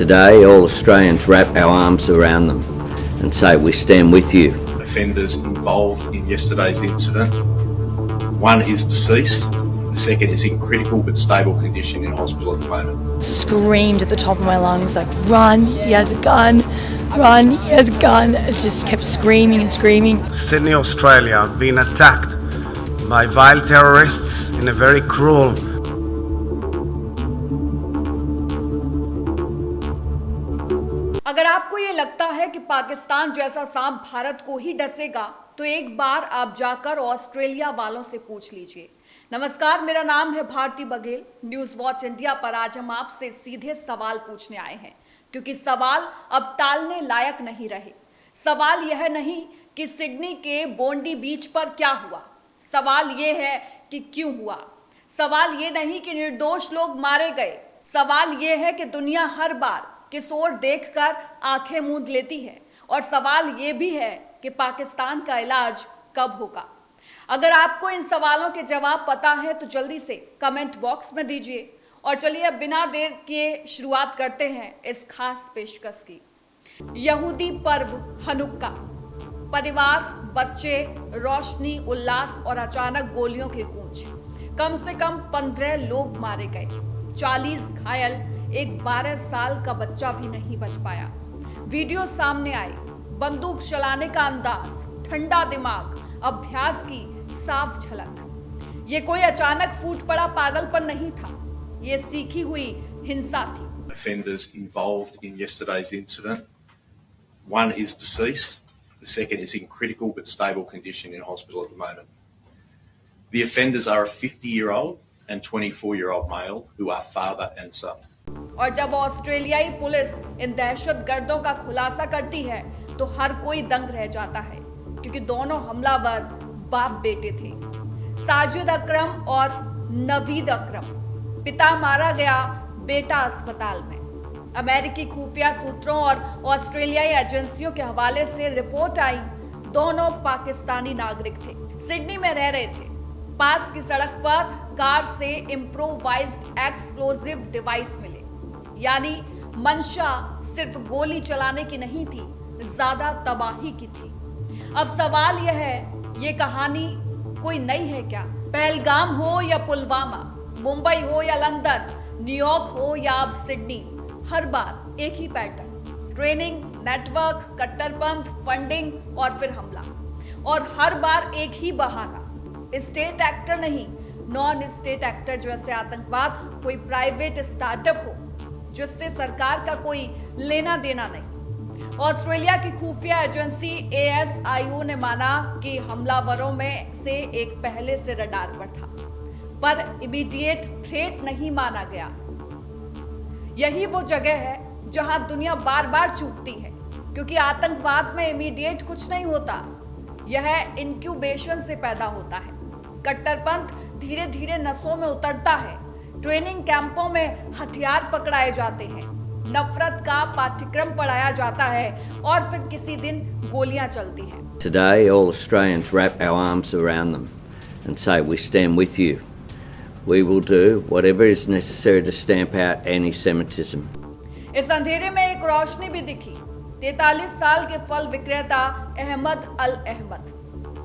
Today, all Australians wrap our arms around them and say we stand with you. Offenders involved in yesterday's incident. One is deceased. The second is in critical but stable condition in hospital at the moment. Screamed at the top of my lungs like, "Run, he has a gun, run, he has a gun." I just kept screaming and screaming. Sydney, Australia, being attacked by vile terrorists in a very cruel. अगर आपको ये लगता है कि पाकिस्तान जैसा सांप भारत को ही डसेगा तो एक बार आप जाकर ऑस्ट्रेलिया वालों से पूछ लीजिए। नमस्कार, मेरा नाम है Bharti Baghel. News watch India पर आज हम आपसे सीधे सवाल पूछने आए हैं, क्योंकि सवाल अब टालने लायक नहीं रहे। सवाल यह नहीं कि सिडनी के बोंडी बीच पर क्या हुआ, सवाल यह है कि क्यों हुआ। सवाल यह नहीं कि निर्दोष लोग मारे गए, सवाल यह है कि दुनिया हर बार किस ओर देखकर आंखें मूंद लेती है, और सवाल यह भी है कि पाकिस्तान का इलाज कब होगा। अगर आपको इन सवालों के जवाब पता है तो जल्दी से कमेंट बॉक्स में दीजिए। और चलिए अब बिना देर किए शुरुआत करते हैं इस खास पेशकश की। यहूदी पर्व हनुक्का। परिवार, बच्चे, रोशनी, उल्लास और अचानक गोलियों की गूंज। कम से कम 15 लोग मारे गए, 40 घायल, एक 12 साल का बच्चा भी नहीं बच पाया। वीडियो सामने आई, बंदूक चलाने का अंदाज, ठंडा दिमाग, अभ्यास की साफ झलक। ये कोई अचानक फूट पड़ा पागलपन नहीं था, ये सीखी हुई हिंसा थी। Offenders involved in yesterday's incident. One is deceased. The second is in critical but stable condition in hospital at the moment. The offenders are a 50-year-old and 24-year-old male who are father and son. और जब ऑस्ट्रेलियाई police इन दहशतगर्दों का खुलासा करती है तो हर कोई दंग रह जाता है, क्योंकि दोनों हमलावर बाप बेटे थे, साजिद अकरम और नवीद अकरम। पिता मारा गया, बेटा अस्पताल में। अमेरिकी खुफिया सूत्रों और ऑस्ट्रेलियाई एजेंसियों के हवाले से रिपोर्ट आई, दोनों पाकिस्तानी नागरिक थे, सिडनी में रह रहे थे। पास की सड़क पर कार से इम्प्रोवाइज्ड एक्सप्लोजिव डिवाइस मिले, यानी मंशा सिर्फ गोली चलाने की नहीं थी, ज्यादा तबाही की थी। अब सवाल यह है, ये कहानी कोई नई है क्या? पहलगाम हो या पुलवामा, मुंबई हो या लंदन, न्यूयॉर्क हो या अब सिडनी, हर बार एक ही पैटर्न, ट्रेनिंग, नेटवर्क, कट्टरपंथ, फंडिंग और फिर हमला। और हर बार एक ही बहाना, स्टेट एक्टर नहीं, नॉन स्टेट एक्टर जैसे आतंकवाद, कोई प्राइवेट स्टार्टअप हो जिससे सरकार का कोई लेना देना नहीं। ऑस्ट्रेलिया की खुफिया एजेंसी ASIO ने माना कि हमलावरों में से एक पहले से रडार पर था, पर इमीडिएट थ्रेट नहीं माना गया। यही वो जगह है जहां दुनिया बार बार चूकती है, क्योंकि आतंकवाद में इमीडिएट कुछ नहीं होता, यह इंक्यूबेशन से पैदा होता है। कट्टरपंथ धीरे धीरे नसों में उतरता है, ट्रेनिंग कैंपों में हथियार पकड़ाए जाते हैं, नफरत का पाठ्यक्रम पढ़ाया जाता है और फिर किसी दिन गोलियां चलती हैं। Today, all Australians wrap our arms around them and say we stand with you. We will do whatever is necessary to stamp out anti-Semitism. इस अंधेरे में एक रोशनी भी दिखी। 43 साल के फल विक्रेता अहमद अल अहमद,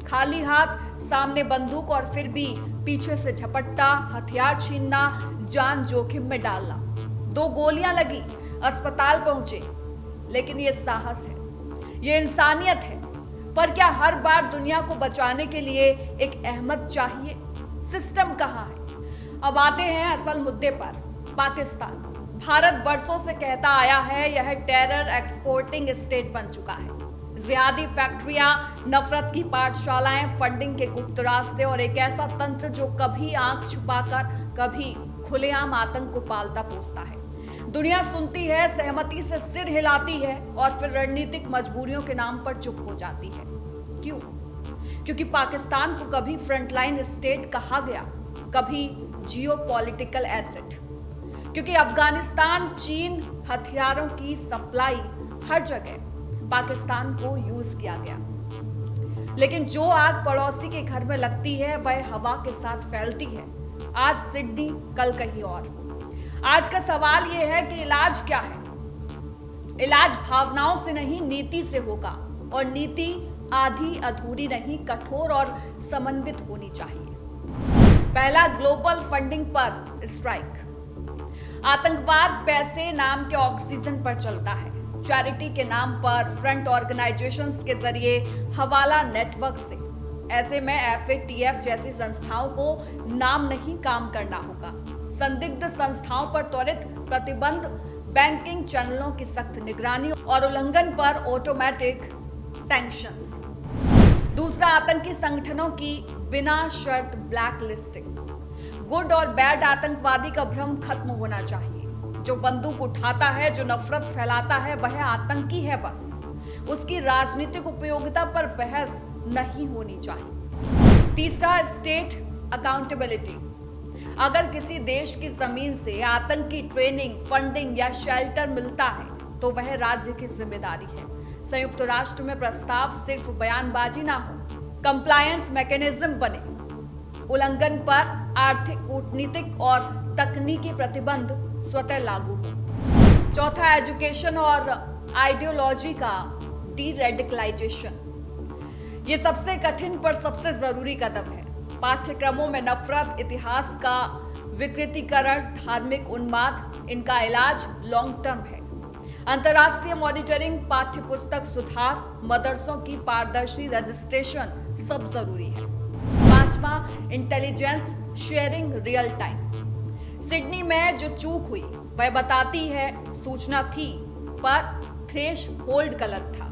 खाली हाथ, सामने बंदूक और फिर भी पीछे से झपट्टा, हथियार छीनना, जान जोखिम में डालना। 2 गोलियां लगी, अस्पताल पहुंचे। लेकिन ये साहस है, ये इंसानियत है। पर क्या हर बार दुनिया को बचाने के लिए एक अहमद चाहिए? सिस्टम कहां है? अब आते हैं असल मुद्दे पर, पाकिस्तान। भारत बरसों से कहता आया है यह टेरर एक्सपोर्टिंग स्टेट बन चुका है। जिहादी फैक्ट्रियां, नफरत की पाठशालाएं, फंडिंग के गुप्त रास्ते और एक ऐसा तंत्र जो कभी आंख छुपाकर कभी खुलेआम आतंक को पालता पोसता है। दुनिया सुनती है, सहमति से सिर हिलाती है और फिर रणनीतिक मजबूरियों के नाम पर चुप हो जाती है। क्यों? क्योंकि पाकिस्तान को कभी फ्रंटलाइन स्टेट कहा गया, कभी जियोपॉलिटिकल एसेट। क्योंकि अफगानिस्तान, चीन, हथियारों की सप्लाई हर जगह पाकिस्तान को यूज किया गया। लेकिन जो आग पड़ोसी के घर में लगती है वह हवा के साथ फैलती है। आज सिडनी, कल कहीं और। आज का सवाल यह है कि इलाज क्या है? इलाज भावनाओं से नहीं, नीति से होगा, और नीति आधी अधूरी नहीं, कठोर और समन्वित होनी चाहिए। पहला, ग्लोबल फंडिंग पर स्ट्राइक। आतंकवाद पैसे नाम के ऑक्सीजन पर चलता है। चैरिटी के नाम पर, फ्रंट ऑर्गेनाइजेशंस के जरिए, हवाला नेटवर्क से। ऐसे में FATF जैसी संस्थाओं को नाम नहीं काम करना होगा। संदिग्ध संस्थाओं पर त्वरित प्रतिबंध, बैंकिंग चैनलों की सख्त निगरानी और उल्लंघन पर ऑटोमेटिक सैंक्शंस। दूसरा, आतंकी संगठनों की बिना शर्त ब्लैक लिस्टिंग। गुड और बैड आतंकवादी का भ्रम खत्म होना चाहिए। जो बंदूक उठाता है, जो नफरत फैलाता है, वह आतंकी है बस। उसकी राजनीतिक उपयोगिता पर बहस नहीं होनी चाहिए। तीसरा, स्टेट अकाउंटेबिलिटी। अगर किसी देश की जमीन से आतंकी ट्रेनिंग, फंडिंग या शेल्टर मिलता है तो वह राज्य की जिम्मेदारी है। संयुक्त राष्ट्र में प्रस्ताव सिर्फ बयानबाजी ना हो, कंप्लायंस मैकेनिज्म बने। उल्लंघन पर आर्थिक, कूटनीतिक और तकनीकी प्रतिबंध स्वतः लागू हो। चौथा, एजुकेशन और आइडियोलॉजी का डी-रेडिकलाइजेशन। ये सबसे कठिन पर सबसे जरूरी कदम है। पाठ्यक्रमों में नफरत, इतिहास का विकृतीकरण, धार्मिक उन्माद, इनका इलाज लॉन्ग टर्म है। अंतर्राष्ट्रीय मॉनिटरिंग, पाठ्यपुस्तक सुधार, मदरसों की पारदर्शी रजिस्ट्रेशन सब जरूरी है। पांचवा, intelligence sharing real time. Sydney में जो चूक हुई वह बताती है सूचना थी पर थ्रेश होल्ड गलत था।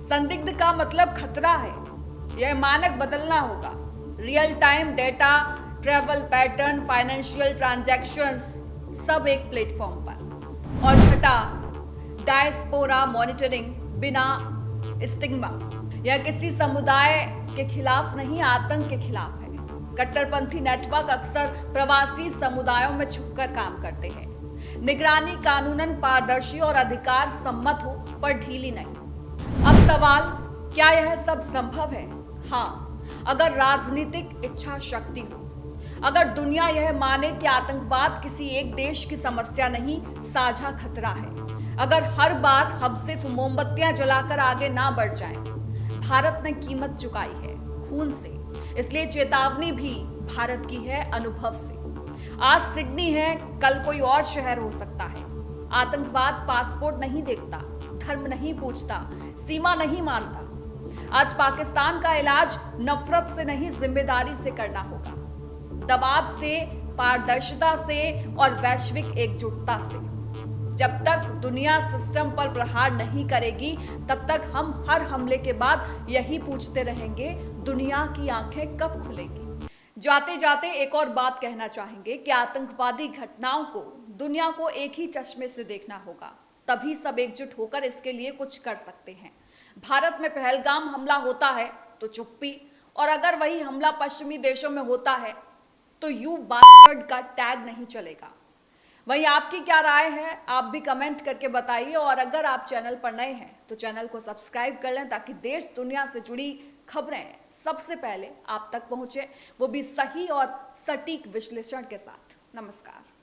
संदिग्ध का मतलब खतरा है, यह मानक बदलना होगा। Real time data, travel pattern, financial transactions सब एक प्लेटफॉर्म पर। और छठा, डायस्पोरा मॉनिटरिंग बिना स्टिग्मा। यह किसी समुदाय के खिलाफ नहीं, आतंक के खिलाफ है। कट्टरपंथी नेटवर्क अक्सर प्रवासी समुदायों में छुपकर काम करते हैं। निगरानी कानूनन पारदर्शी और अधिकार सम्मत हो पर ढीली नहीं। अब सवाल, क्या यह सब संभव है? हाँ, अगर राजनीतिक इच्छा शक्ति हो, अगर दुनिया यह माने कि आतंकवाद किसी एक देश की समस्या नहीं, साझा खतरा है। अगर हर बार हम सिर्फ मोमबत्तियां जलाकर आगे ना बढ़ जाएं। भारत ने कीमत चुकाई है खून से, इसलिए चेतावनी भी भारत की है अनुभव से। आज सिडनी है, कल कोई और शहर हो सकता है। आतंकवाद पासपोर्ट नहीं देखता, धर्म नहीं पूछता, सीमा नहीं मानता। आज पाकिस्तान का इलाज नफरत से नहीं, जिम्मेदारी से करना होगा। दबाव से, पारदर्शिता से और वैश्विक एकजुटता से। जब तक दुनिया सिस्टम पर प्रहार नहीं करेगी, तब तक हम हर हमले के बाद यही पूछते रहेंगे, दुनिया की आंखें कब खुलेंगी। जाते जाते एक और बात कहना चाहेंगे कि आतंकवादी घटनाओं को दुनिया को एक ही चश्मे से देखना होगा, तभी सब एकजुट होकर इसके लिए कुछ कर सकते हैं। भारत में पहलगाम हमला होता है तो चुप्पी, और अगर वही हमला पश्चिमी देशों में होता है तो यू बास्टर्ड का टैग नहीं चलेगा। वहीं आपकी क्या राय है, आप भी कमेंट करके बताइए। और अगर आप चैनल पर नए हैं तो चैनल को सब्सक्राइब कर लें, ताकि देश दुनिया से जुड़ी खबरें सबसे पहले आप तक पहुंचे, वो भी सही और सटीक विश्लेषण के साथ। नमस्कार।